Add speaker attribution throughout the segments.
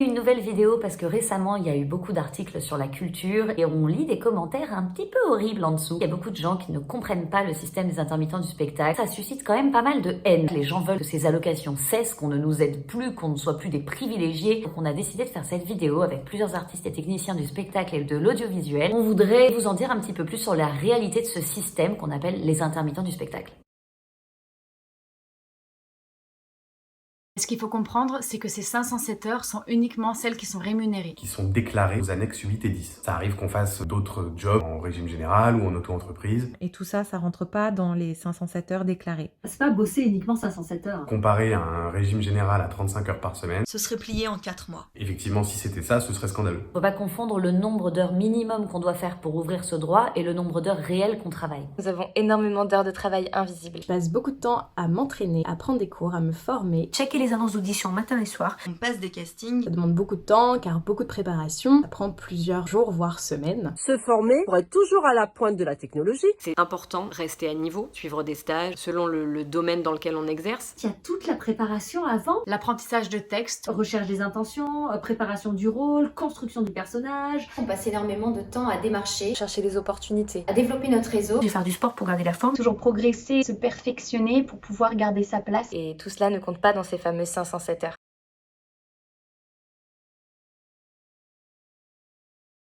Speaker 1: Une nouvelle vidéo parce que récemment il y a eu beaucoup d'articles sur la culture et on lit des commentaires un petit peu horribles en dessous. Il y a beaucoup de gens qui ne comprennent pas le système des intermittents du spectacle. Ça suscite quand même pas mal de haine. Les gens veulent que ces allocations cessent, qu'on ne nous aide plus, qu'on ne soit plus des privilégiés. Donc on a décidé de faire cette vidéo avec plusieurs artistes et techniciens du spectacle et de l'audiovisuel. On voudrait vous en dire un petit peu plus sur la réalité de ce système qu'on appelle les intermittents du spectacle.
Speaker 2: Ce qu'il faut comprendre, c'est que ces 507 heures sont uniquement celles qui sont rémunérées.
Speaker 3: Qui sont déclarées aux annexes 8 et 10. Ça arrive qu'on fasse d'autres jobs en régime général ou en auto-entreprise.
Speaker 4: Et tout ça, ça rentre pas dans les 507 heures déclarées.
Speaker 5: C'est pas bosser uniquement 507 heures.
Speaker 3: Comparé à un régime général à 35 heures par semaine,
Speaker 6: ce serait plié en 4 mois.
Speaker 3: Effectivement, si c'était ça, ce serait scandaleux.
Speaker 1: Faut pas confondre le nombre d'heures minimum qu'on doit faire pour ouvrir ce droit et le nombre d'heures réelles qu'on travaille.
Speaker 7: Nous avons énormément d'heures de travail invisibles.
Speaker 8: Je passe beaucoup de temps à m'entraîner, à prendre des cours, à me former.
Speaker 9: Checker les annonces d'audition matin et soir.
Speaker 6: On passe des castings.
Speaker 8: Ça demande beaucoup de temps car beaucoup de préparation. Ça prend plusieurs jours voire semaines.
Speaker 10: Se former pour être toujours à la pointe de la technologie.
Speaker 11: C'est important, rester à niveau, suivre des stages selon le domaine dans lequel on exerce.
Speaker 5: Il y a toute la préparation avant.
Speaker 2: L'apprentissage de texte,
Speaker 5: Recherche des intentions, préparation du rôle, construction du personnage.
Speaker 7: On passe énormément de temps à démarcher, chercher des opportunités, à développer notre réseau.
Speaker 9: De faire du sport pour garder la forme.
Speaker 12: Toujours progresser, se perfectionner pour pouvoir garder sa place.
Speaker 7: Et tout cela ne compte pas dans ces fameuses 507 heures.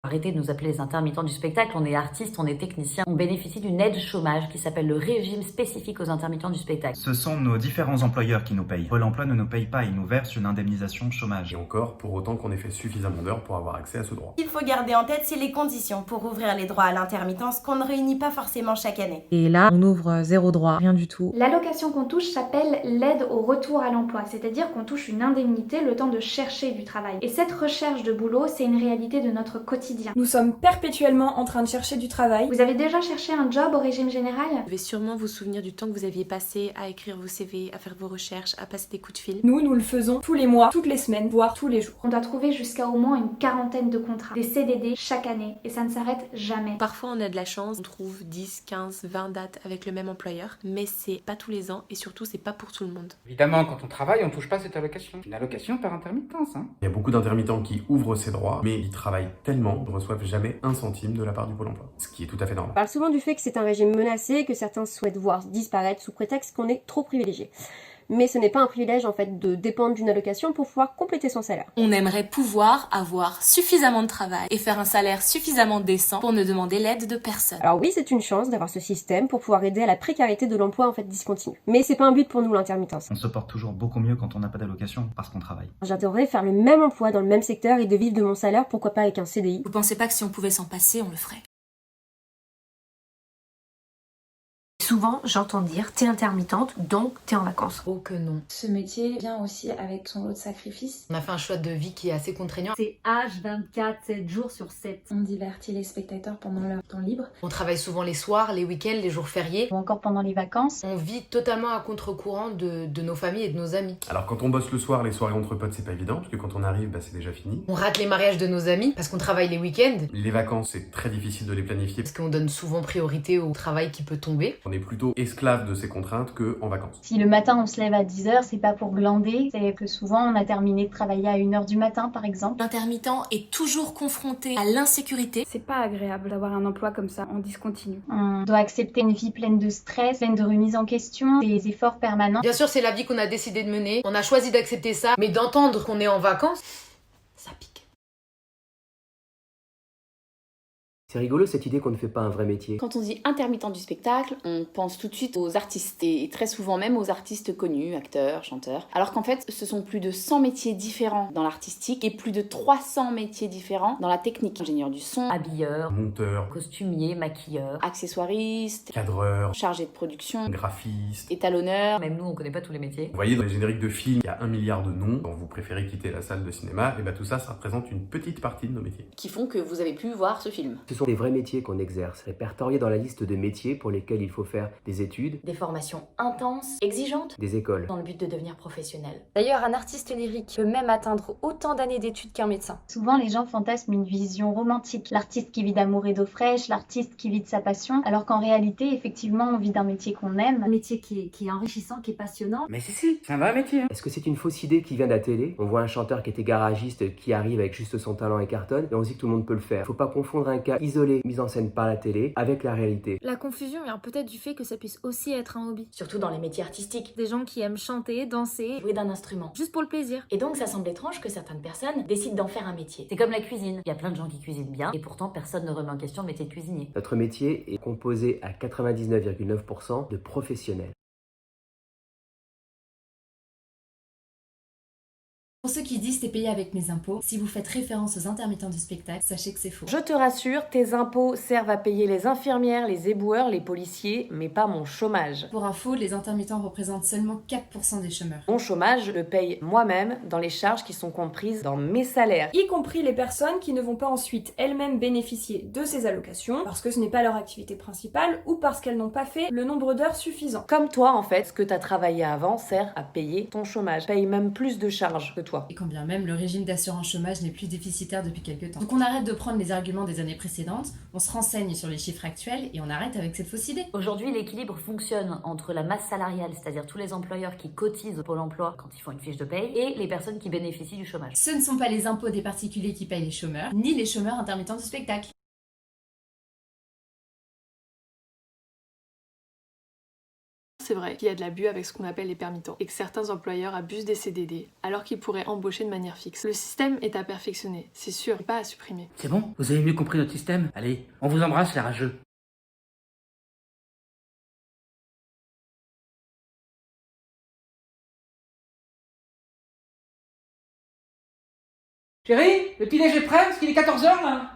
Speaker 1: Arrêtez de nous appeler les intermittents du spectacle, on est artistes, on est techniciens, on bénéficie d'une aide chômage qui s'appelle le régime spécifique aux intermittents du spectacle.
Speaker 13: Ce sont nos différents employeurs qui nous payent. Pôle emploi ne nous paye pas, il nous verse une indemnisation chômage.
Speaker 3: Et encore, pour autant qu'on ait fait suffisamment d'heures pour avoir accès à ce droit.
Speaker 14: Ce qu'il faut garder en tête, c'est les conditions pour ouvrir les droits à l'intermittence qu'on ne réunit pas forcément chaque année.
Speaker 4: Et là, on ouvre zéro droit, rien du tout.
Speaker 12: L'allocation qu'on touche s'appelle l'aide au retour à l'emploi, c'est-à-dire qu'on touche une indemnité le temps de chercher du travail. Et cette recherche de boulot, c'est une réalité de notre quotidien.
Speaker 15: Nous sommes perpétuellement en train de chercher du travail.
Speaker 12: Vous avez déjà cherché un job au régime général?
Speaker 16: Vous devez sûrement vous souvenir du temps que vous aviez passé à écrire vos CV, à faire vos recherches, à passer des coups de fil.
Speaker 15: Nous le faisons tous les mois, toutes les semaines, voire tous les jours.
Speaker 12: On doit trouver jusqu'à au moins une quarantaine de contrats, des CDD chaque année, et ça ne s'arrête jamais.
Speaker 16: Parfois on a de la chance, on trouve 10, 15, 20 dates avec le même employeur, mais c'est pas tous les ans et surtout c'est pas pour tout le monde.
Speaker 17: Évidemment, quand on travaille, on touche pas cette allocation. Une allocation par intermittence,
Speaker 3: Il y a beaucoup d'intermittents qui ouvrent ces droits, mais ils travaillent tellement qu'ils ne reçoivent jamais un centime de la part du Pôle emploi, ce qui est tout à fait normal.
Speaker 18: On parle souvent du fait que c'est un régime menacé, que certains souhaitent voir disparaître sous prétexte qu'on est trop privilégié. Mais ce n'est pas un privilège en fait de dépendre d'une allocation pour pouvoir compléter son salaire.
Speaker 16: On aimerait pouvoir avoir suffisamment de travail et faire un salaire suffisamment décent pour ne demander l'aide de personne.
Speaker 18: Alors oui, c'est une chance d'avoir ce système pour pouvoir aider à la précarité de l'emploi en fait discontinu. Mais c'est pas un but pour nous l'intermittence.
Speaker 13: On se porte toujours beaucoup mieux quand on n'a pas d'allocation parce qu'on travaille.
Speaker 18: J'adorerais faire le même emploi dans le même secteur et de vivre de mon salaire, pourquoi pas avec un CDI.
Speaker 16: Vous pensez pas que si on pouvait s'en passer, on le ferait?
Speaker 9: Souvent, j'entends dire t'es intermittente, donc t'es en vacances.
Speaker 11: Oh que non.
Speaker 8: Ce métier vient aussi avec son lot de sacrifices.
Speaker 11: On a fait un choix de vie qui est assez contraignant.
Speaker 5: C'est H24, 7 jours sur 7.
Speaker 8: On divertit les spectateurs pendant leur temps libre.
Speaker 11: On travaille souvent les soirs, les week-ends, les jours fériés.
Speaker 12: Ou encore pendant les vacances.
Speaker 11: On vit totalement à contre-courant de nos familles et de nos amis.
Speaker 3: Alors quand on bosse le soir, les soirées entre potes, c'est pas évident, parce que quand on arrive, c'est déjà fini.
Speaker 11: On rate les mariages de nos amis parce qu'on travaille les week-ends.
Speaker 3: Les vacances, c'est très difficile de les planifier.
Speaker 11: Parce qu'on donne souvent priorité au travail qui peut tomber.
Speaker 3: On est plutôt esclave de ces contraintes qu'en vacances.
Speaker 12: Si le matin on se lève à 10h, c'est pas pour glander, c'est que souvent on a terminé de travailler à 1h du matin par exemple.
Speaker 16: L'intermittent est toujours confronté à l'insécurité.
Speaker 12: C'est pas agréable d'avoir un emploi comme ça en discontinu. On doit accepter une vie pleine de stress, pleine de remise en question, des efforts permanents.
Speaker 11: Bien sûr, c'est la vie qu'on a décidé de mener. On a choisi d'accepter ça, mais d'entendre qu'on est en vacances, ça pique.
Speaker 19: C'est rigolo cette idée qu'on ne fait pas un vrai métier.
Speaker 20: Quand on dit intermittent du spectacle, on pense tout de suite aux artistes, et très souvent même aux artistes connus, acteurs, chanteurs. Alors qu'en fait, ce sont plus de 100 métiers différents dans l'artistique et plus de 300 métiers différents dans la technique. Ingénieur du son,
Speaker 1: Habilleur,
Speaker 3: monteur,
Speaker 1: costumier, maquilleur,
Speaker 20: accessoiriste,
Speaker 3: cadreur,
Speaker 20: chargé de production,
Speaker 3: graphiste,
Speaker 20: étalonneur.
Speaker 1: Même nous, on connaît pas tous les métiers.
Speaker 3: Vous voyez, dans les génériques de films, il y a 1 milliard de noms. Quand vous préférez quitter la salle de cinéma, et tout ça représente une petite partie de nos métiers.
Speaker 20: Qui font que vous avez pu voir ce film.
Speaker 19: Ce sont des vrais métiers qu'on exerce, répertoriés dans la liste de métiers pour lesquels il faut faire des études,
Speaker 7: Des formations intenses, exigeantes,
Speaker 19: des écoles.
Speaker 7: dans le but de devenir professionnel.
Speaker 21: D'ailleurs, un artiste lyrique peut même atteindre autant d'années d'études qu'un médecin.
Speaker 12: Souvent, les gens fantasment une vision romantique. L'artiste qui vit d'amour et d'eau fraîche, l'artiste qui vit de sa passion, alors qu'en réalité, effectivement, on vit d'un métier qu'on aime.
Speaker 5: Un métier qui est enrichissant, qui est passionnant.
Speaker 17: Mais si, c'est un vrai métier. Hein.
Speaker 19: Est-ce que c'est une fausse idée qui vient de la télé? On voit un chanteur qui était garagiste qui arrive avec juste son talent et cartonne, et on se dit que tout le monde peut le faire. Faut pas confondre un cas isolé mis en scène par la télé avec la réalité.
Speaker 22: La confusion vient peut-être du fait que ça puisse aussi être un hobby.
Speaker 7: Surtout dans les métiers artistiques.
Speaker 22: Des gens qui aiment chanter, danser,
Speaker 7: Jouer d'un instrument.
Speaker 22: juste pour le plaisir.
Speaker 7: Et donc ça semble étrange que certaines personnes décident d'en faire un métier. C'est comme la cuisine. Il y a plein de gens qui cuisinent bien et pourtant personne ne remet en question le métier de cuisinier.
Speaker 19: Notre métier est composé à 99,9% de professionnels.
Speaker 23: Pour ceux qui disent t'es payé avec mes impôts, si vous faites référence aux intermittents du spectacle, sachez que c'est faux.
Speaker 24: Je te rassure, tes impôts servent à payer les infirmières, les éboueurs, les policiers, mais pas mon chômage.
Speaker 23: Pour info, les intermittents représentent seulement 4% des chômeurs.
Speaker 24: Mon chômage, je le paye moi-même dans les charges qui sont comprises dans mes salaires.
Speaker 15: Y compris les personnes qui ne vont pas ensuite elles-mêmes bénéficier de ces allocations parce que ce n'est pas leur activité principale ou parce qu'elles n'ont pas fait le nombre d'heures suffisant.
Speaker 24: Comme toi, en fait, ce que t'as travaillé avant sert à payer ton chômage. Paye même plus de charges que toi.
Speaker 23: Et quand bien même le régime d'assurance chômage n'est plus déficitaire depuis quelques temps. Donc on arrête de prendre les arguments des années précédentes, on se renseigne sur les chiffres actuels et on arrête avec cette fausse idée.
Speaker 1: Aujourd'hui, l'équilibre fonctionne entre la masse salariale, c'est-à-dire tous les employeurs qui cotisent au Pôle emploi quand ils font une fiche de paye, et les personnes qui bénéficient du chômage.
Speaker 23: Ce ne sont pas les impôts des particuliers qui payent les chômeurs, ni les chômeurs intermittents du spectacle.
Speaker 16: C'est vrai qu'il y a de l'abus avec ce qu'on appelle les permittents et que certains employeurs abusent des CDD alors qu'ils pourraient embaucher de manière fixe. Le système est à perfectionner, c'est sûr, et pas à supprimer.
Speaker 17: C'est bon? Vous avez mieux compris notre système? Allez, on vous embrasse les rageux. Chérie, le petit déj est prêt parce qu'il est 14h là?